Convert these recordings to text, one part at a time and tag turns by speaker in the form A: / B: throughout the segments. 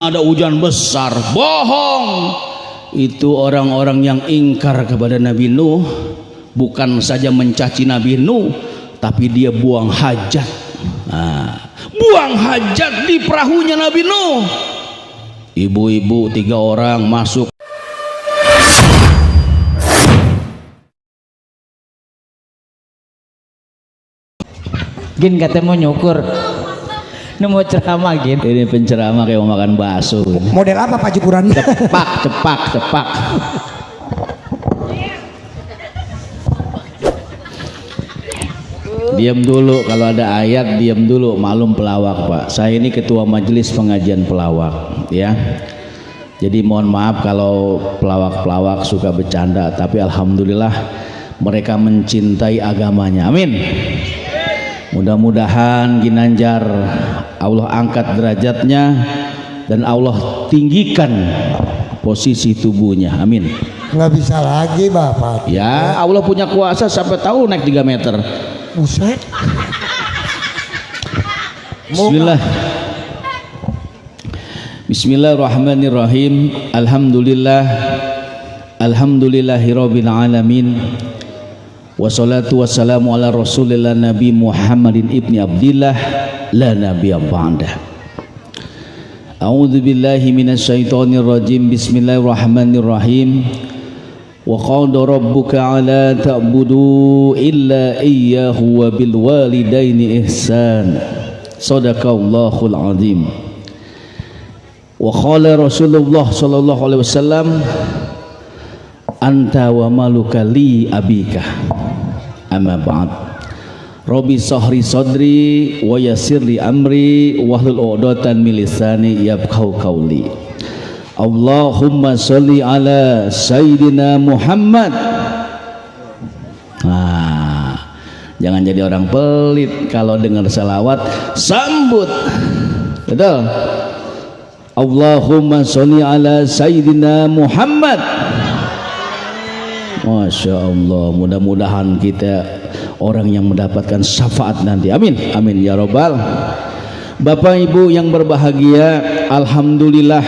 A: ada hujan besar. Bohong. Itu orang-orang yang ingkar kepada Nabi Nuh. Bukan saja mencaci Nabi Nuh, tapi dia buang hajat. Buang hajat di perahunya Nabi Nuh. Ibu-ibu 3 orang masuk.
B: Gin katanya mau nyukur, mau ceramah gin.
A: Ini penceramah kayak mau makan bakso.
C: Model apa Pak Jepuran?
A: Cepak. Diam dulu, kalau ada ayat diam dulu, malum pelawak Pak. Saya ini ketua majelis pengajian pelawak ya. Jadi mohon maaf kalau pelawak-pelawak suka bercanda, tapi alhamdulillah mereka mencintai agamanya. Amin. Mudah-mudahan Ginanjar Allah angkat derajatnya dan Allah tinggikan posisi tubuhnya. Amin.
C: Nggak bisa lagi Bapak.
A: Ya Allah punya kuasa sampai tahu naik 3 meter.
C: Buset.
A: Bismillahirrahmanirrahim. Alhamdulillahirabbil alamin. Wassalatu wassalamu ala rasulillah Nabi Muhammadin ibni Abdillah la nabiyya ba'dah. A'udzu billahi minasyaitonir rajim. Bismillahirrahmanirrahim. Wa qala rabbuka alla ta'budu illa iyyahu wa bil walidaini ihsan. Shadaqallahul azim. Wa qala Rasulullah sallallahu alaihi wasallam anta wa maluka li abika. Amma ba'd. Rabbi sahri sadri wa yassirli amri wahlul 'uqdatam min lisani yafqahu qawli. Allahumma sholli ala sayyidina Muhammad. Jangan jadi orang pelit kalau dengar salawat sambut. Betul. Allahumma sholli ala sayyidina Muhammad. Masya Allah, mudah-mudahan kita orang yang mendapatkan syafaat nanti. Amin, amin ya robbal. Bapak Ibu yang berbahagia, alhamdulillah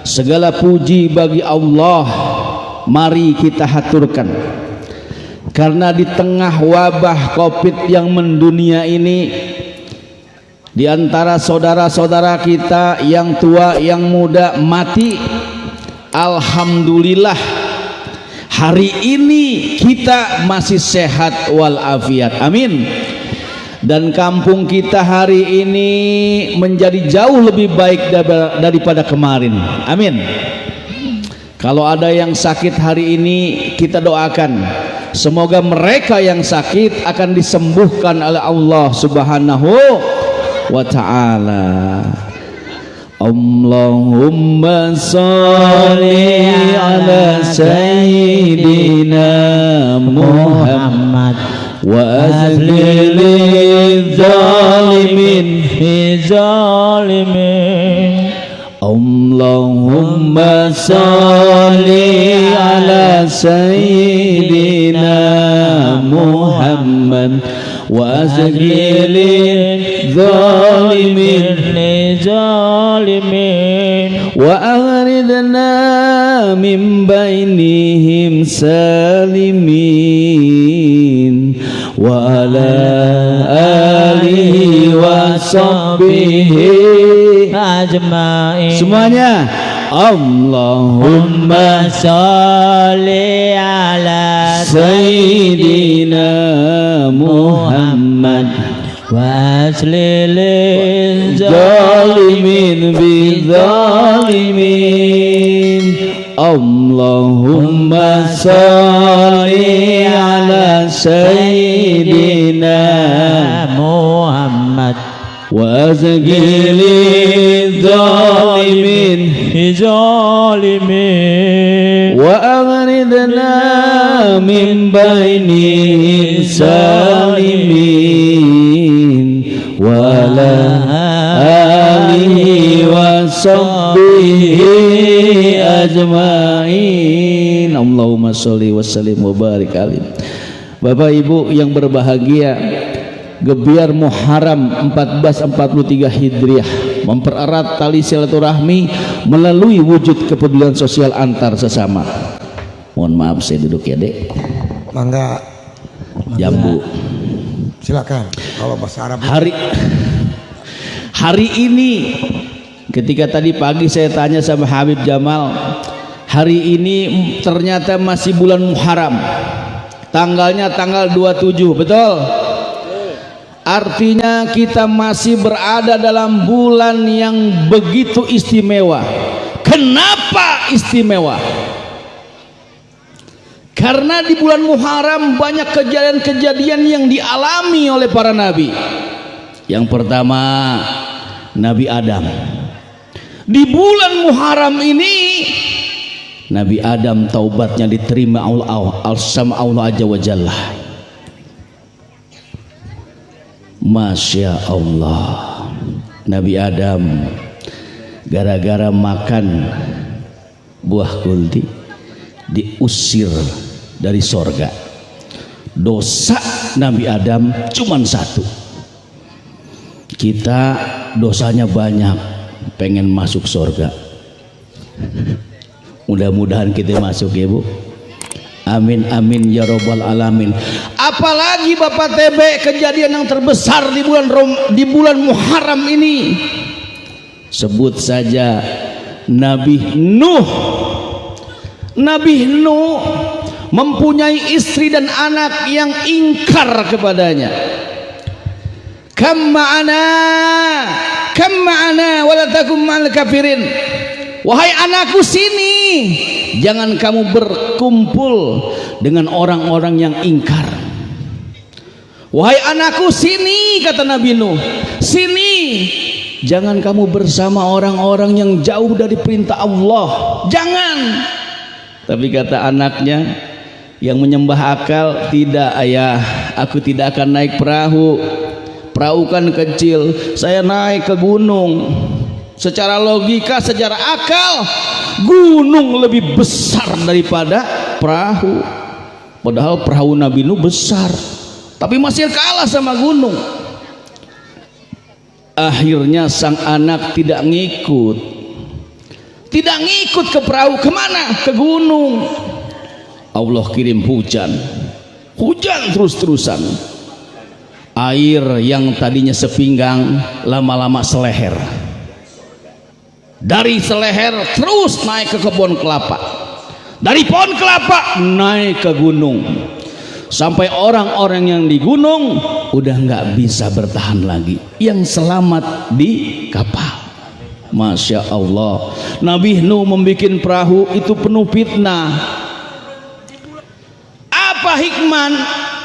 A: segala puji bagi Allah. Mari kita haturkan, karena di tengah wabah COVID yang mendunia ini, di antara saudara-saudara kita yang tua yang muda mati, alhamdulillah hari ini kita masih sehat walafiat. Amin. Dan kampung kita hari ini menjadi jauh lebih baik daripada kemarin. Amin. Kalau ada yang sakit hari ini, kita doakan semoga mereka yang sakit akan disembuhkan oleh Allah Subhanahu wa ta'ala. Allahumma sholli ala sayyidina Muhammad wa azlil zalimin fi zalimin. Allahumma sholli ala sayyidina Muhammad wa azlil zalimin zalimin wa aghridna min bainihim salimin wa ala alihi wa sahbihi ajmain. Semuanya Allahumma sholli ala sayyidina Muhammad wa aslil zalimin bizzalimin. Allahumma sholli ala sayyidina Muhammad wa azghil zalimin zalimin wa aghridna min bainihim salimin wa ala alihi wa sahbihi ajmain. Allahumma sholli wa sallim wa barik alaihi. Bapak Ibu yang berbahagia, Gebiar Muharram 1443 Hijriah, mempererat tali silaturahmi melalui wujud kepedulian sosial antar sesama. Mohon maaf saya duduk ya Dek.
C: Mangga.
A: Jambu.
C: Silakan. Kalau bahasa Arab.
A: Hari ini ketika tadi pagi saya tanya sama Habib Jamal, hari ini ternyata masih bulan Muharram. Tanggalnya tanggal 27, betul? Artinya kita masih berada dalam bulan yang begitu istimewa. Kenapa istimewa? Karena di bulan Muharram banyak kejadian-kejadian yang dialami oleh para nabi. Yang pertama, Nabi Adam. Di bulan Muharram ini Nabi Adam taubatnya diterima Allah sama Allah Azza wa Jalla. Masya Allah, Nabi Adam gara-gara makan buah kulti diusir dari sorga. Dosa Nabi Adam cuma satu. Kita dosanya banyak, pengen masuk sorga. Mudah-mudahan kita masuk ya Bu. Amin amin ya robbal alamin. Apalagi Bapak TB kejadian yang terbesar di bulan Muharram ini. Sebut saja Nabi Nuh. Nabi Nuh mempunyai istri dan anak yang ingkar kepadanya. Kam ma'ana wala takum ma'al kafirin. Wahai anakku, sini, jangan kamu berkumpul dengan orang-orang yang ingkar. Wahai anakku, sini, kata Nabi Nuh, sini, jangan kamu bersama orang-orang yang jauh dari perintah Allah. Jangan. Tapi kata anaknya yang menyembah akal, tidak ayah, aku tidak akan naik perahu. Perahu kan kecil, saya naik ke gunung. Secara logika, secara akal, gunung lebih besar daripada perahu. Padahal perahu Nabi Nuh besar, tapi masih kalah sama gunung. Akhirnya sang anak tidak ngikut ke perahu. Kemana? Ke gunung. Allah kirim hujan terus-terusan. Air yang tadinya sepinggang lama-lama seleher. Dari seleher terus naik ke kebun kelapa, dari pohon kelapa naik ke gunung, sampai orang-orang yang di gunung udah nggak bisa bertahan lagi, yang selamat di kapal. Masya Allah, Nabi Nuh membuat perahu itu penuh fitnah. Apa hikmah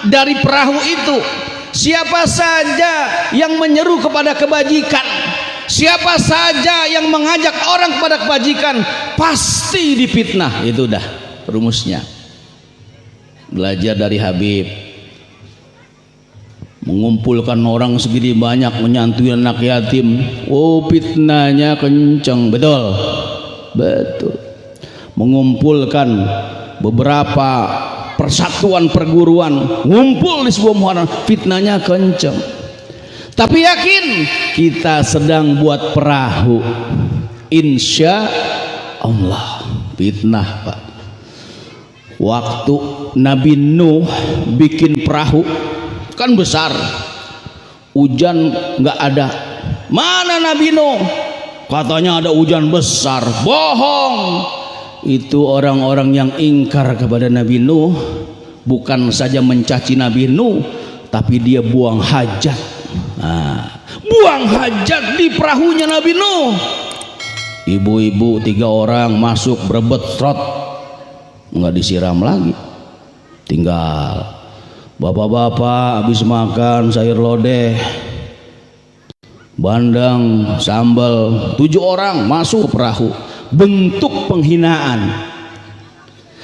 A: dari perahu itu? Siapa saja yang menyeru kepada kebajikan, siapa saja yang mengajak orang kepada kebajikan, pasti difitnah. Itu dah rumusnya. Belajar dari Habib. Mengumpulkan orang segini banyak, menyantui anak yatim. Oh, fitnahnya kenceng. Betul. Betul. Mengumpulkan beberapa persatuan perguruan, ngumpul di sebuah Muharram, fitnahnya kenceng. Tapi yakin kita sedang buat perahu, insya Allah. Fitnah Pak. Waktu Nabi Nuh bikin perahu kan besar, hujan nggak ada. Mana Nabi Nuh? Katanya ada hujan besar. Bohong. Itu orang-orang yang ingkar kepada Nabi Nuh, bukan saja mencaci Nabi Nuh, tapi dia buang hajat. Nah, buang hajat di perahunya Nabi Nuh. Ibu-ibu 3 orang masuk berebet trot, nggak disiram lagi. Tinggal bapak-bapak habis makan sayur lodeh, bandeng, sambal, 7 orang masuk ke perahu. Bentuk penghinaan.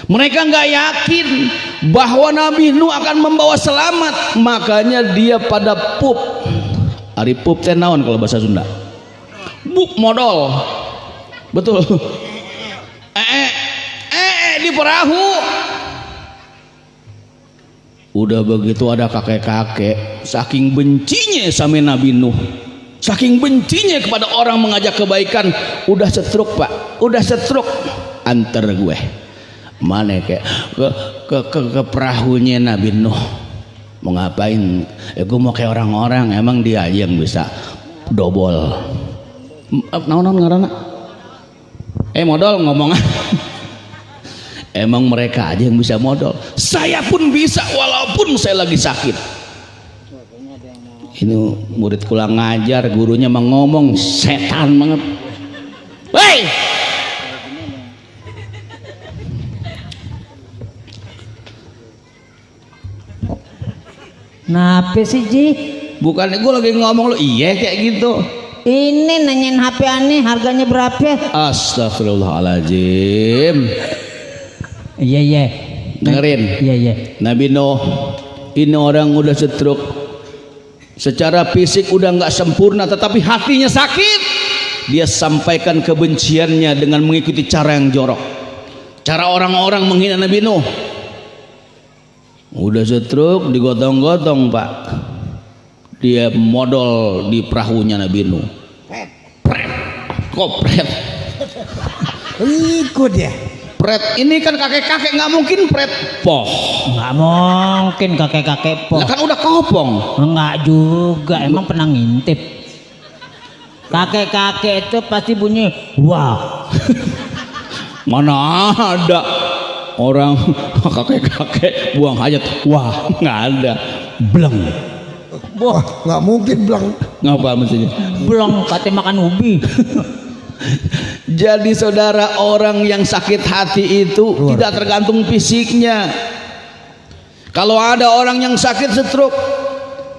A: Mereka nggak yakin bahwa Nabi Nuh akan membawa selamat, makanya dia pada pup. Ari pup teh naon kalau bahasa Sunda? Buk modal. Betul. Di perahu. Udah begitu ada kakek-kakek saking bencinya sama Nabi Nuh, saking bencinya kepada orang mengajak kebaikan, udah setruk Pak, udah setruk, antar gue mana kayak ke perahunya Nabi Nuh. Mau ngapain? Gue mau kayak orang-orang, emang dia aja yang bisa dobol. Naon ngaranna? Modal ngomong. Emang mereka aja yang bisa modal. Saya pun bisa walaupun saya lagi sakit. Ini murid kurang ngajar, gurunya mah ngomong setan banget. Hei!
B: Nape sih Ji?
A: Bukan gue lagi ngomong lo iya kayak gitu.
B: Ini nanyain HP aneh harganya berapa?
A: Astagfirullahaladzim.
B: Iya.
A: Dengerin.
B: Iya.
A: Nabi Nuh ini orang udah setruk, secara fisik udah nggak sempurna, tetapi hatinya sakit. Dia sampaikan kebenciannya dengan mengikuti cara yang jorok, cara orang-orang menghina Nabi Nuh. Udah setruk, digotong-gotong Pak, dia modal di perahunya Nabi Nuh. Kopret
C: Ikut ya.
A: Pret ini kan kakek-kakek, nggak mungkin pret poh.
B: Nggak mungkin kakek-kakek poh.
A: Nah, kan udah kopong.
B: Enggak juga, emang pernah ngintip. Kakek-kakek itu pasti bunyi wah.
A: Mana ada orang kakek-kakek buang hajat wah, nggak ada. Bleng.
C: Wah, nggak mungkin bilang.
A: Ngapa maksudnya?
B: Belum kate makan ubi.
A: Jadi saudara, orang yang sakit hati itu tidak tergantung fisiknya. Kalau ada orang yang sakit stroke,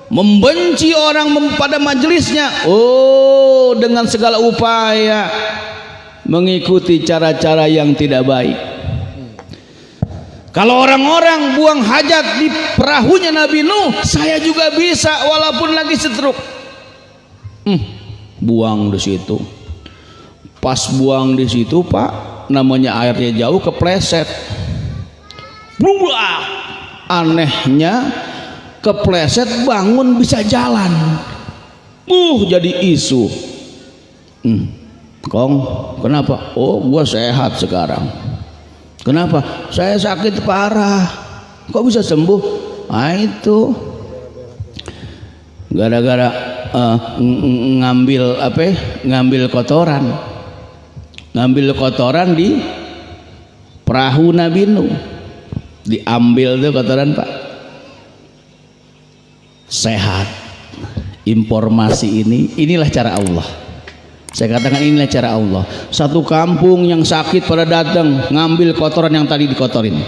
A: membenci orang pada majelisnya, dengan segala upaya mengikuti cara-cara yang tidak baik. Kalau orang-orang buang hajat di perahunya Nabi Nuh, saya juga bisa walaupun lagi stroke. Buang di situ. Pas buang di situ Pak, namanya airnya jauh, kepleset. Buah, anehnya kepleset bangun bisa jalan. Jadi isu. Kong, kenapa? Oh, gua sehat sekarang. Kenapa? Saya sakit parah. Kok bisa sembuh? Itu gara-gara ngambil kotoran. Ngambil kotoran di perahu Nabi Nuh. Diambil tuh kotoran Pak. Sehat. Informasi inilah cara Allah. Saya katakan inilah cara Allah. Satu kampung yang sakit pada datang ngambil kotoran yang tadi dikotorin.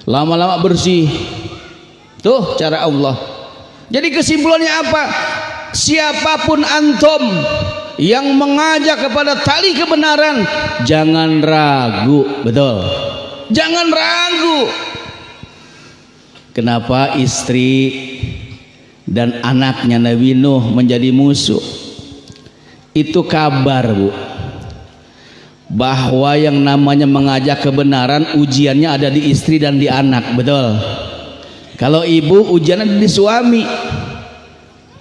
A: Lama-lama bersih. Tuh cara Allah. Jadi kesimpulannya apa? Siapapun antum yang mengajak kepada tali kebenaran, jangan ragu. Betul, jangan ragu. Kenapa istri dan anaknya Nabi Nuh menjadi musuh? Itu kabar Bu, bahwa yang namanya mengajak kebenaran ujiannya ada di istri dan di anak. Betul. Kalau ibu ujiannya ada di suami.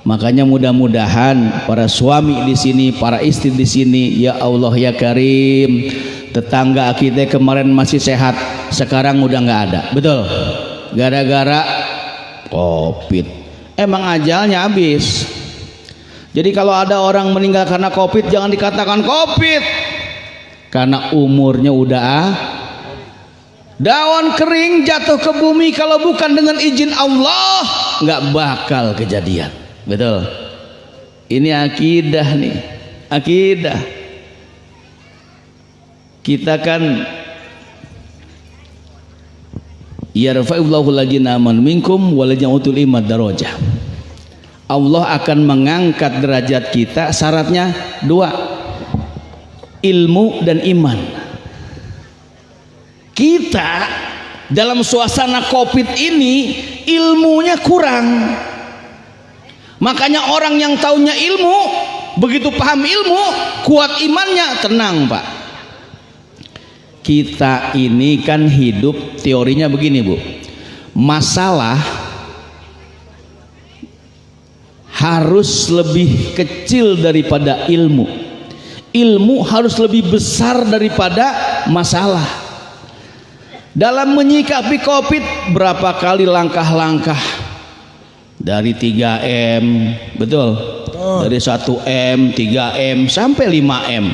A: Makanya mudah-mudahan para suami di sini, para istri di sini, ya Allah ya Karim, tetangga kita kemarin masih sehat, sekarang udah nggak ada. Betul. Gara-gara COVID. Emang ajalnya habis. Jadi kalau ada orang meninggal karena COVID, jangan dikatakan COVID, karena umurnya udah daun kering jatuh ke bumi, kalau bukan dengan izin Allah nggak bakal kejadian. Betul. Ini akidah nih, akidah. Kita kan yarfa'ullahu alladziina aamanu minkum walladziina utul ilma darajah. Allah akan mengangkat derajat kita, syaratnya dua, ilmu dan iman. Kita dalam suasana COVID ini ilmunya kurang. Makanya orang yang taunya ilmu, begitu paham ilmu, kuat imannya, tenang Pak. Kita ini kan hidup, teorinya begini Bu, masalah harus lebih kecil daripada ilmu. Ilmu harus lebih besar daripada masalah. Dalam menyikapi COVID, berapa kali langkah-langkah dari 3M, betul? Dari 1M, 3M sampai 5M.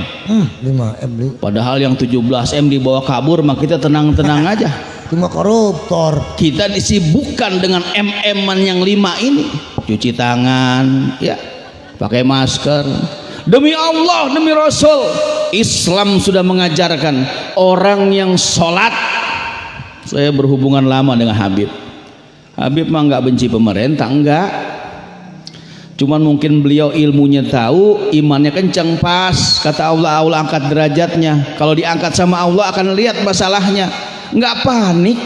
C: 5M.
A: Padahal yang 17M dibawa kabur, mah kita tenang-tenang aja.
C: Cuma koruptor.
A: Kita disibukkan dengan MM-an yang 5 ini. Cuci tangan, ya, pakai masker. Demi Allah, demi Rasul, Islam sudah mengajarkan orang yang sholat. Saya berhubungan lama dengan Habib. Habib mah nggak benci pemerintah, enggak. Cuman mungkin beliau ilmunya tahu, imannya kencang pas. Kata Allah, Allah angkat derajatnya. Kalau diangkat sama Allah akan lihat masalahnya. Nggak panik.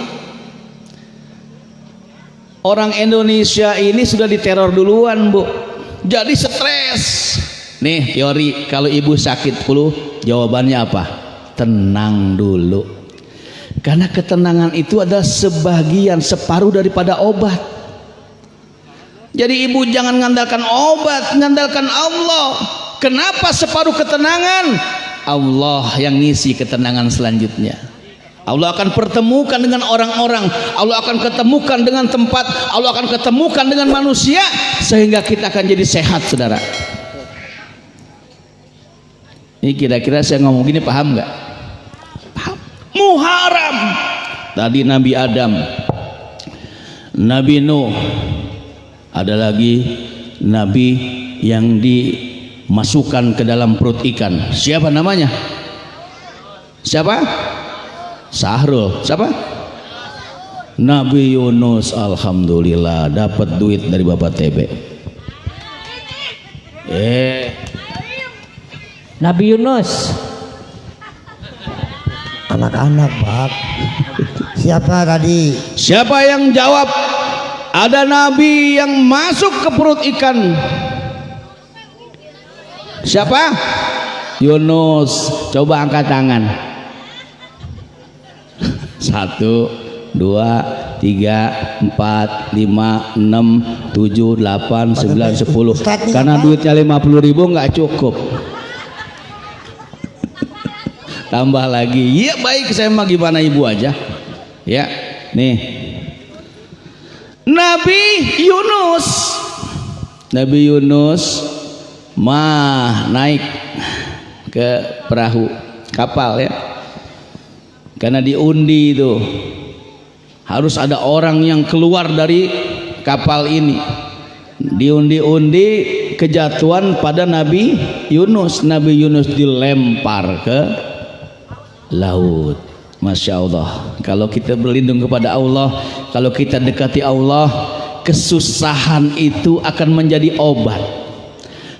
A: Orang Indonesia ini sudah diteror duluan, Bu. Jadi stres. Nih teori, kalau ibu sakit flu, jawabannya apa? Tenang dulu. Karena ketenangan itu adalah sebagian, separuh daripada obat. Jadi ibu jangan ngandalkan obat, ngandalkan Allah. Kenapa separuh ketenangan? Allah yang ngisi ketenangan selanjutnya. Allah akan pertemukan dengan orang-orang, Allah akan ketemukan dengan tempat, Allah akan ketemukan dengan manusia, sehingga kita akan jadi sehat, saudara. Ini kira-kira saya ngomong gini paham nggak? Paham. Muharram. Tadi Nabi Adam, Nabi Nuh, ada lagi Nabi yang dimasukkan ke dalam perut ikan. Siapa namanya? Siapa? Sahrul. Siapa? Nabi Yunus. Alhamdulillah dapat duit dari Bapak TB.
B: Nabi Yunus.
C: Anak-anak, Pak. Siapa tadi?
A: Siapa yang jawab? Ada nabi yang masuk ke perut ikan. Siapa? Yunus. Coba angkat tangan. 1, 2, 3, 4, 5, 6, 7, 8, 9, 10. Karena duitnya 50.000 nggak cukup. Tambah lagi. Ya baik, saya mah gimana ibu aja. Ya, nih. Nabi Yunus. Nabi Yunus mah naik ke perahu kapal ya. Karena diundi itu harus ada orang yang keluar dari kapal ini. Diundi-undi kejatuhan pada Nabi Yunus. Nabi Yunus dilempar ke laut. Masya Allah. Kalau kita berlindung kepada Allah, kalau kita dekati Allah, kesusahan itu akan menjadi obat.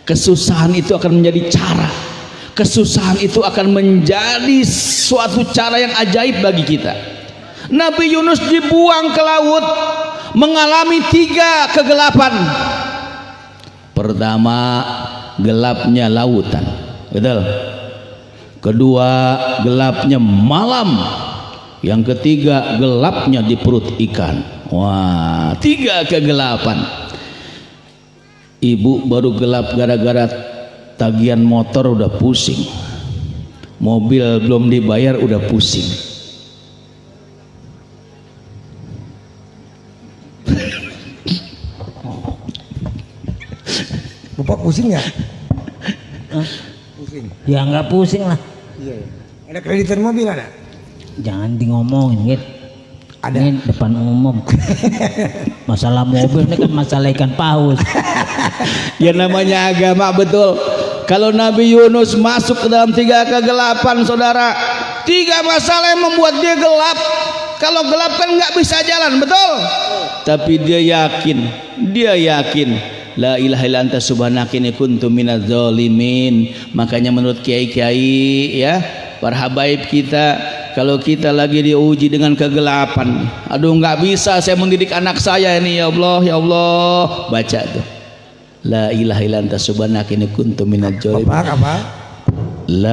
A: Kesusahan itu akan menjadi cara. Kesusahan itu akan menjadi suatu cara yang ajaib bagi kita. Nabi Yunus dibuang ke laut, mengalami 3 kegelapan. Pertama, gelapnya lautan, betul. Kedua, gelapnya malam. Yang ketiga, gelapnya di perut ikan. Wah, 3 kegelapan. Ibu baru gelap gara-gara tagihan motor udah pusing. Mobil belum dibayar udah pusing.
C: Bapak pusing ya? Pusing.
B: Ya nggak pusing lah.
C: Iya. Ada kreditan mobil ada?
B: Jangan di ngomongin gitu.
C: Ada.
B: Ini depan umum. Masalah mobil ini kan masalah ikan paus.
A: Ya namanya agama, betul. Kalau Nabi Yunus masuk ke dalam 3 kegelapan, saudara, 3 masalah yang membuat dia gelap. Kalau gelap kan nggak bisa jalan, betul. Tapi dia yakin la ilaha illa anta subhanaka inni kuntu minadz zalimin. Makanya menurut kiai-kiai ya, para habaib kita, kalau kita lagi diuji dengan kegelapan, aduh nggak bisa saya mendidik anak saya ini, ya Allah, baca tuh la ilaha illa anta subhanaka inni kuntu minadz zalimin.
C: Apa?
A: La